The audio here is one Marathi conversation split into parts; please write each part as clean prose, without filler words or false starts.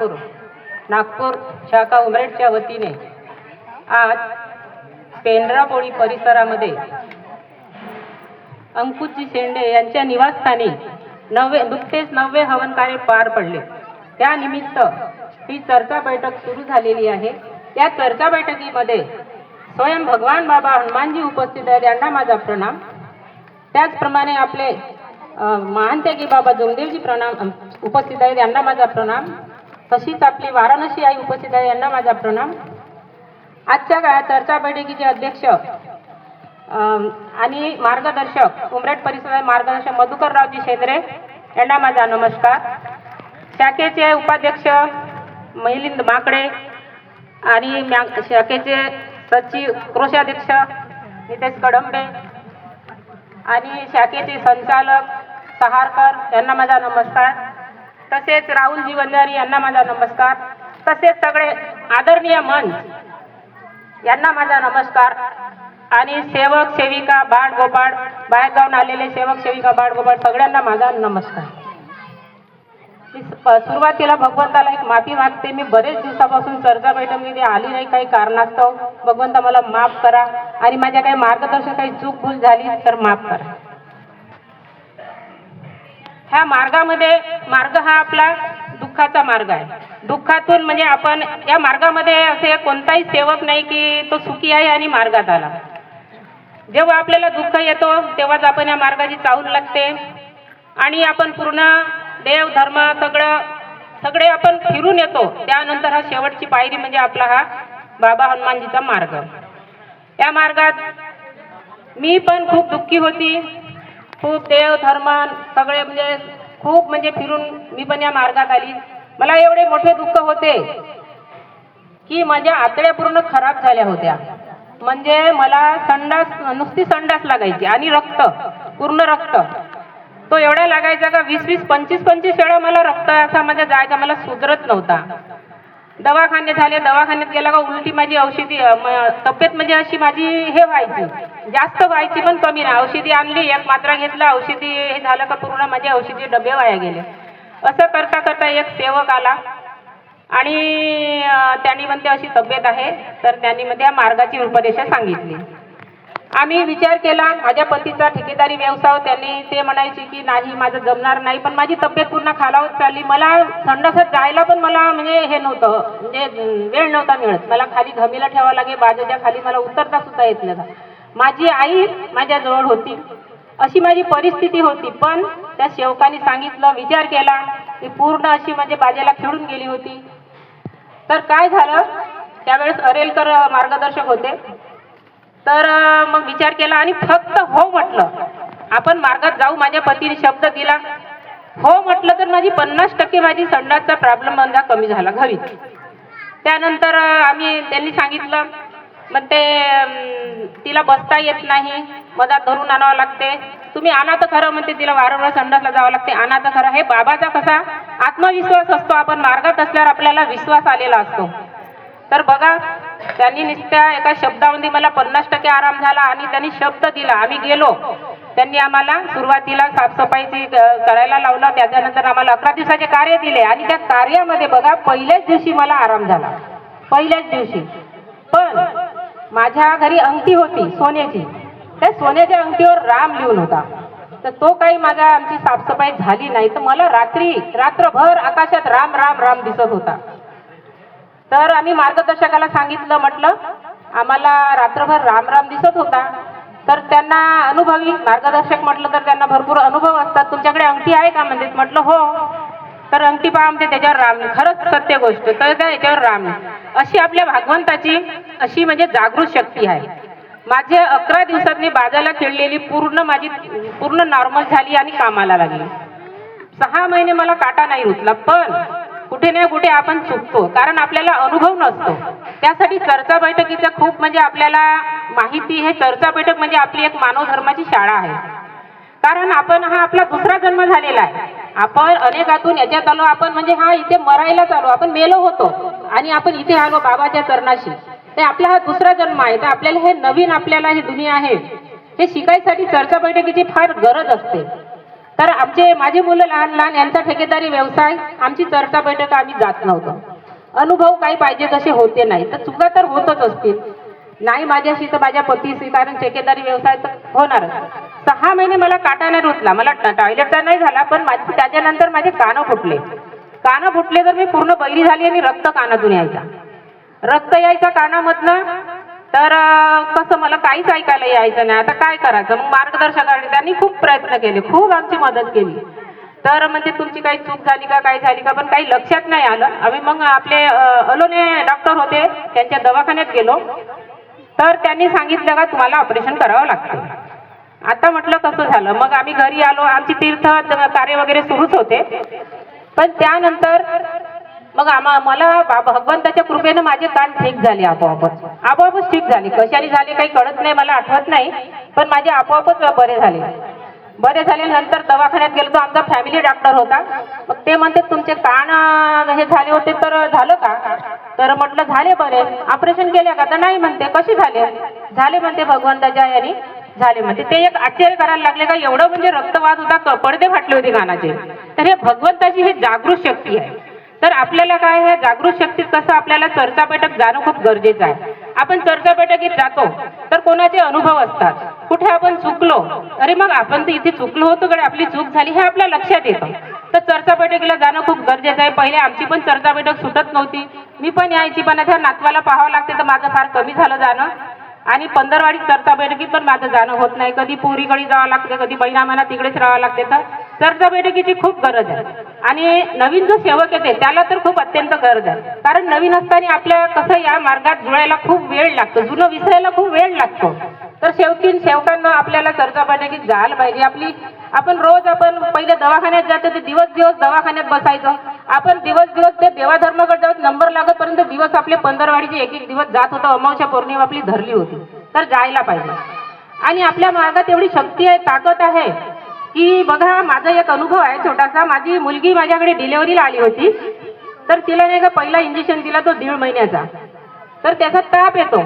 नागपूर शाखा उमरेडच्या वतीने आज पेंढरापोळी परिसरामध्ये अंकुशजी शेंडे यांच्या निवासस्थानी नुकतेच 9वे हवन कार्य पार पडले। त्यानिमित्त ही चर्चा बैठक सुरू झालेली आहे। या चर्चा बैठकीमध्ये स्वयं भगवान बाबा हनुमानजी उपस्थित आहेत, यांना माझा प्रणाम। त्याचप्रमाणे आपले महांत्यागी बाबा जोगदेवजी प्रणाम उपस्थित आहेत, यांना माझा प्रणाम। तशीच आपली वाराणसी आई उपस्थित आहे, यांना माझा प्रणाम। आजच्या चर्चा बैठकीचे अध्यक्ष आणि मार्गदर्शक उमरेड परिसराचे मार्गदर्शक मधुकररावजी शेंद्रे यांना माझा नमस्कार। शाखेचे उपाध्यक्ष मिलिंद माकडे आणि शाखेचे सचिव कोषाध्यक्ष नितेश कडंबे आणि शाखेचे संचालक सहारकर यांना माझा नमस्कार। तसेच राहुलजी वंजारी यांना माझा नमस्कार। तसेच सगळे आदरणीय मंच यांना माझा नमस्कार। आणि सेवक सेविका बाळगोपाळ बाहेरगावून आलेले सेवक सेविका बाळगोपाळ सगळ्यांना माझा नमस्कार। सुरुवातीला भगवंताला एक माफी मागते। मी बरेच दिवसापासून चर्चा बैठकीमध्ये आली नाही, काही कारणास्तव। भगवंता मला माफ करा आणि माझ्या काही मार्गदर्शक काही चूक भूल झाली तर माफ करा। ह्या मार्ग हा आपला दुःखाचा मार्ग आहे। दुःखातून म्हणजे आपण या मार्गामध्ये असे कोणताही सेवक नाही की तो सुखी आहे आणि मार्गात आला। जेव्हा आपल्याला दुःख येतो तेव्हाच आपण या मार्गाची चाहूल लागते आणि आपण पूर्ण देव धर्म सगळे आपण फिरून येतो। त्यानंतर हा शेवटची पायरी म्हणजे आपला हा बाबा हनुमानजीचा मार्ग। या मार्गात मी पण खूप दुःखी होती, खूप देव धर्म सगळे खूप फिरून मी पण या मार्गात आली। मला एवढे मोठे दुःख होते की माझ्या आतड्या पूर्ण खराब झाल्या होत्या। म्हणजे मला नुसती संडास लागायची आणि पूर्ण रक्त तो एवढा लागायचा का 20-20, 25-25 वेळा मला रक्त असा माझ्या जायचा, मला सुधरत नव्हता। दवाखाने झाले, दवाखान्यात गेला का उलटी माझी औषधी तब्येत म्हणजे अशी माझी हे व्हायची, जास्त व्हायची पण कमी नाही। औषधी आणली, एक मात्रा घेतला, औषधी हे झालं का पूर्ण माझे औषधी डबे वाया गेले। असं करता करता एक सेवक आला आणि त्यांनी म्हणते अशी तब्येत आहे, तर त्यांनी मध्ये या मार्गाची उपदेशा सांगितली। आम्ही विचार केला, माझ्या पतीचा ठेकेदारी व्यवसाय, त्यांनी ते म्हणायचे की नाही माझं जमणार नाही, पण माझी तब्येत पूर्ण खालावत चालली। मला संडासात जायला पण मला हे नव्हतं, वेळ नव्हता मिळत। मला खाली घमीला ठेवावं लागे, बाजूच्या खाली मला उतरता सुद्धा येत नव्हतं। माझी आई माझ्या जवळ होती, अशी माझी परिस्थिती होती। पण त्या सेवकाने सांगितलं, विचार केला की पूर्ण अशी बाजेला खिळून गेली होती। तर काय झालं, त्यावेळेस अरेलकर मार्गदर्शक होते। तर मग विचार केला आणि फक्त हो म्हटलं, आपण मार्गात जाऊ। माझ्या पतीने शब्द दिला, हो म्हटलं तर माझी 50% माझी संडासचा प्रॉब्लेम कमी झाला घरी। त्यानंतर त्यांनी सांगितलं, मग ते तिला बसता येत नाही, मधात धरून आणावं लागते। तुम्ही आणा तर खरं, म्हणते तिला वारंवार संडासला जावं लागते, आणा तर खरं। हे बाबाचा कसा आत्मविश्वास असतो, आपण मार्गात असल्यावर आपल्याला विश्वास आलेला असतो। तर बघा, त्यांनी नुसत्या एका शब्दामध्ये मला 50% आराम झाला आणि त्यांनी शब्द दिला। आम्ही गेलो, त्यांनी आम्हाला सुरुवातीला साफसफाईची करायला लावलं। त्याच्यानंतर आम्हाला 11 दिवसाचे कार्य दिले आणि त्या कार्यामध्ये बघा पहिल्याच दिवशी मला आराम झाला, पहिल्याच दिवशी। पण माझ्या घरी अंगठी होती सोन्याची, त्या सोन्याच्या अंगठीवर राम लिहून होता। तर तो काही आमची साफसफाई झाली नाही, तर मला रात्रभर आकाशात राम राम राम दिसत होता। तर आम्ही मार्गदर्शकाला सांगितलं, म्हटलं आम्हाला रात्रभर राम राम दिसत होता। तर त्यांना अनुभवी मार्गदर्शक म्हटलं तर त्यांना भरपूर अनुभव असतात, तुमच्याकडे अंगठी आहे का म्हणजे? म्हटलं हो। तर अंगठी पहा म्हणजे त्याच्यावर राम, खरंच सत्य गोष्ट, तर त्या याच्यावर राम। अशी आपल्या भगवंताची अशी जागृत शक्ती आहे। माझे 11 दिवसात मी बाजाला खेळलेली माझी पूर्ण नॉर्मल झाली आणि कामाला लागली। 6 महिने मला काटा नाही रुतला। पण कुठे ना कुठे आपण चुकतो, कारण आपल्याला अनुभव नसतो। त्यासाठी चर्चा बैठकीचं खूप आपल्याला माहिती, हे चर्चा बैठक आपली एक मानव धर्माची शाळा आहे। कारण आपण हा आपला दुसरा जन्म झालेला आहे। आपण अनेकातून याच्यात आलो, आपण इथे मरायलाच आलो, आपण मेलो होतो आणि आपण इथे आलो बाबाच्या चरणाशी। ते आपला हा दुसरा जन्म आहे। तर आपल्याला हे नवीन, आपल्याला ही दुनिया आहे हे शिकायसाठी चर्चा बैठकीची फार गरज असते। तर माझी मुलं लहान लहान, यांचा ठेकेदारी व्यवसाय, आमची चर्चा बैठक आम्ही जात नव्हतो. अनुभव काही पाहिजे तसे होते नाही, तर चुका तर होतच असतील. नाही माझ्याशी तर माझ्या पतीशी, कारण ठेकेदारी व्यवसाय तर होणारच. 6 महिने मला काटा नाही रुतला, मला टॉयलेटचा नाही झाला, पण त्याच्यानंतर माझे कानं फुटले. कानं फुटले तर मी पूर्ण बहिरी झाली आणि रक्त कानातून यायचा कानामधनं. तर कसं मला काहीच ऐकायला यायचं नाही. आता काय करायचं? मग मार्गदर्शकांनी त्यांनी खूप प्रयत्न केले, खूप आमची मदत केली. तर म्हणजे तुमची काही चूक झाली का, काय झाली का, पण काही लक्षात नाही आलं. आम्ही मग आपले अलोने डॉक्टर होते, त्यांच्या दवाखान्यात गेलो. तर त्यांनी सांगितलं का तुम्हाला ऑपरेशन करावं लागतं. आता म्हटलं कसं झालं? मग आम्ही घरी आलो. आमची तीर्थ कार्य वगैरे सुरूच होते. पण त्यानंतर मग मला भगवंताच्या कृपेनं माझे कान ठीक झाले, आपोआपच ठीक झाले. कशाने झाले काही कळत नाही, मला आठवत नाही, पण माझे आपोआपच बरे झाले. नंतर दवाखान्यात गेलो, तो आमचा फॅमिली डॉक्टर होता. मग ते म्हणते तुमचे कान हे झाले होते तर झालं का? तर म्हटलं झाले बरे. ऑपरेशन केले का? तर नाही म्हणते. कशी झाले म्हणते भगवंताच्या याने झाले म्हणते. ते एक आश्चर्य करायला लागले का एवढं म्हणजे रक्तवाद होता, पडदे फाटले होते कानाचे. तर हे भगवंताची ही जागृत शक्ती आहे. तर आपल्याला काय, ह्या जागृत शक्तीत कसं आपल्याला चर्चा बैठक जाणं खूप गरजेचं आहे. आपण चर्चा बैठकीत जातो तर कोणाचे अनुभव असतात, कुठे आपण चुकलो, अरे मग आपण तर इथे चुकलो होतो कडे, आपली चूक झाली हे आपल्या लक्षात येतं. तर चर्चा बैठकीला जाणं खूप गरजेचं आहे. पहिले आमची पण चर्चा बैठक सुटत नव्हती, मी पण यायची, पण आता नातवाला पाहावं लागते तर माझं फार कमी झालं जाणं. आणि पंधरवाडी चर्चा बैठकीत पण माझं जाणं होत नाही. कधी पोरीकडे जावं लागते, कधी बहिणामाना तिकडेच राहावं लागते. तर चर्चा बैठकीची खूप गरज आहे. आणि नवीन जो सेवक येते त्याला तर खूप अत्यंत गरज आहे. कारण नवीन असताना आपल्या कसं या मार्गात जुळायला खूप वेळ लागतो, जुनं विसरायला खूप वेळ लागतो. तर सेवकांना आपल्याला चर्चा बैठकीत जायला पाहिजे. आपण पहिले दवाखान्यात जातो, ते दिवस दवाखान्यात बसायचं. आपण दिवस ते देवाधर्माकडे जाऊन नंबर लागतपर्यंत दिवस आपले पंधरवाडीचे एक दिवस जात होतं. अमावस्या पौर्णिमा आपली धरली होती. तर जायला पाहिजे. आणि आपल्या मार्गात एवढी शक्ती आहे, ताकद आहे की बघा, माझा एक अनुभव आहे छोटासा. माझी मुलगी माझ्याकडे डिलेव्हरीला आली होती. तर तिला नाही का पहिला इंजेक्शन दिला तो 1.5 महिन्याचा. तर त्याचा ताप येतो.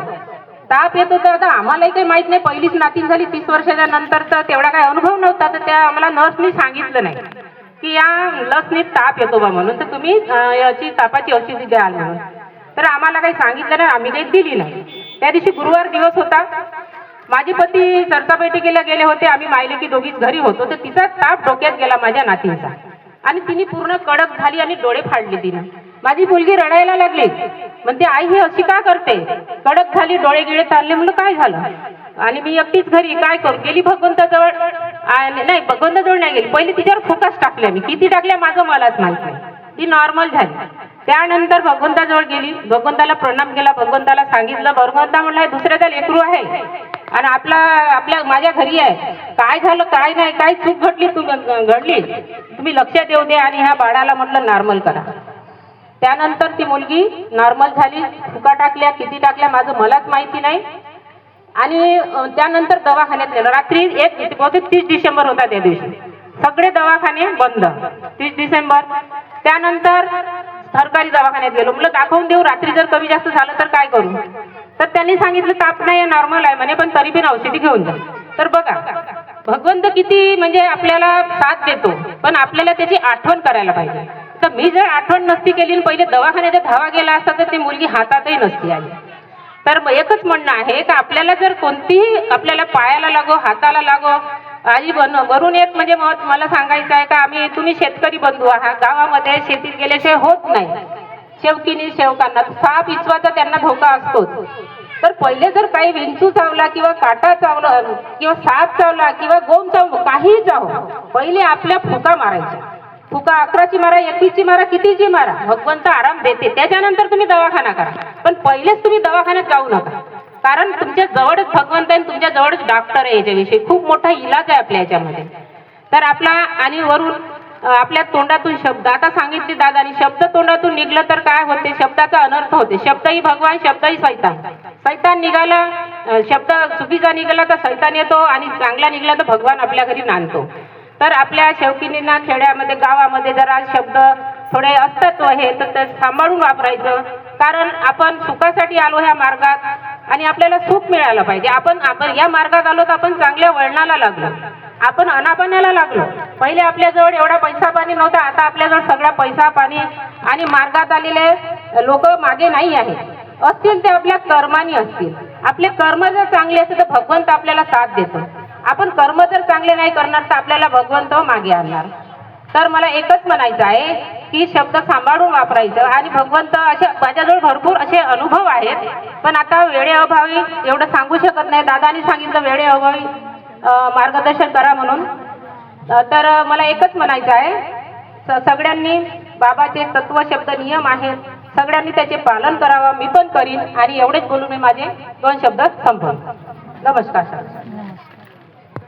तर आता आम्हालाही काही माहित नाही, पहिलीच नातीन झाली 30 वर्षाच्या नंतर, तर तेवढा काही अनुभव नव्हता. तर त्या आम्हाला नर्सनी सांगितलं नाही की या लसनी ताप येतो बा म्हणून, तर तुम्ही याची तापाची औषधी द्याल म्हणून. तर आम्हाला काही सांगितलं नाही, आम्ही काही दिली नाही. त्या दिवशी गुरुवार दिवस होता. माझे पती चर्चा बैठकीला गेले होते, आम्ही मायले की दोघीच घरी होतो. तर तिचा ताप डोक्यात गेला माझ्या नातींचा, आणि तिने पूर्ण कडक झाली आणि डोळे फाडले तिनं. माझी मुलगी रडायला लागली, म्हणते आई ही अशी का करते, कडक झाली, डोळे गिळे चालले. म्हणलं काय झालं? आणि मी एकटीच घरी, काय करू? गेली भगवंताजवळ. नाही, भगवंताजवळ नाही गेली, पहिले तिच्यावर फुकाच टाकल्या. मी किती टाकल्या माझं मलाच माहित नाही. ती नॉर्मल झाली. त्यानंतर भगवंताजवळ गेली, भगवंताला प्रणाम केला, भगवंताला सांगितलं. भगवंता म्हणलं दुसऱ्याचा लेकरू आहे आणि माझ्या घरी आहे, काय झालं काय नाही, काय चूक घडली तुम्ही लक्ष देऊ दे आणि ह्या बाळाला म्हटलं नॉर्मल करा. त्यानंतर ती मुलगी नॉर्मल झाली. फुका टाकल्या, किती टाकल्या माझं मलाच माहिती नाही. आणि त्यानंतर दवाखान्यात नेलं. रात्री 30 डिसेंबर होता त्या दिवशी, सगळे दवाखाने बंद. 30 डिसेंबर. त्यानंतर सरकारी दवाखान्यात गेलो. म्हटलं दाखवून देऊ, रात्री जर कमी जास्त झालं तर काय करू? तर त्यांनी सांगितलं ताप नाही, नॉर्मल आहे म्हणे, पण तरी पण औषधी घेऊन जा. तर बघा भगवंत किती म्हणजे आपल्याला साथ देतो, पण आपल्याला त्याची आठवण करायला पाहिजे. तर मी जर आठवण नसती केली, पहिले दवाखान्यात धावा गेला असता तर ती मुलगी हातातही नसती आली. तर एकच म्हणणं आहे की आपल्याला जर कोणतीही आपल्याला पायाला लागो, हाताला लागो, आणि वरून एक म्हणजे मला सांगायचं आहे का तुम्ही शेतकरी बंधू आहात. गावामध्ये शेतीत गेल्याशिवाय होत नाही. सेवकांना साप इचवाचा त्यांना धोका असतोच. तर पहिले जर काही विंचू चावला किंवा काटा चावला किंवा साप चावला किंवा गोम चावला, काहीही चाव, पहिले आपल्या फुका मारायच्या. फुका 11ची मारा, 21ची मारा, कितीची मारा, भगवंत आराम देते. त्याच्यानंतर तुम्ही दवाखाना करा, पण पहिलेच तुम्ही दवाखान्यात जाऊ नका. कारण तुमच्या जवळच भगवंत आहे, तुमच्या जवळच डॉक्टर आहे. याच्याविषयी खूप मोठा इलाज आहे आपल्या याच्यामध्ये. तर आणि वरून आपल्या तोंडातून शब्द, आता सांगितले दादानी, शब्द तोंडातून निघलं तर काय होते? शब्दाचा अनर्थ होते. शब्दही भगवान, शब्दही सैतान निघाला, शब्द चुकीचा निघाला तर सैतान येतो, आणि चांगला निघाला तर भगवान आपल्या घरी नांदतो. तर आपल्या शेवकिनींना खेड्यामध्ये गावामध्ये जरा शब्द थोडे असतात हे, तर ते सांभाळून वापरायचं. कारण आपण सुखासाठी आलो ह्या मार्गात, आणि आपल्याला सुख मिळालं पाहिजे. आपण या मार्गात आलो तर आपण चांगल्या वळणाला लागलो. आपण अनापाण्याला लागलो. पहिले आपल्याजवळ एवढा पैसा पाणी नव्हता, आता आपल्याजवळ सगळा पैसा पाणी आणि मार्गात आलेले लोक मागे नाही आहेत. असतील ते आपल्या कर्मानी असतील. आपले कर्म जर चांगले असतील तर भगवंत आपल्याला साथ देतो. आपण कर्म जर चांगले नाही करणार तर आपल्याला भगवंत मागे आणणार. तर मला एकच म्हणायचं आहे की शब्द सांभाळून वापरायचं. आणि भगवंत असे माझ्याजवळ भरपूर असे अनुभव आहेत, पण आता वेळेअभावी एवढं सांगू शकत नाही. दादानी सांगितलं वेळेअभावी मार्गदर्शन करा म्हणून. तर मला एकच म्हणायचं आहे, सगळ्यांनी बाबाचे तत्व शब्द नियम आहेत, सगळ्यांनी त्याचे पालन करावं. मी पण करीन. आणि एवढेच बोलून मी माझे 2 शब्द संपवतो. नमस्कार सर.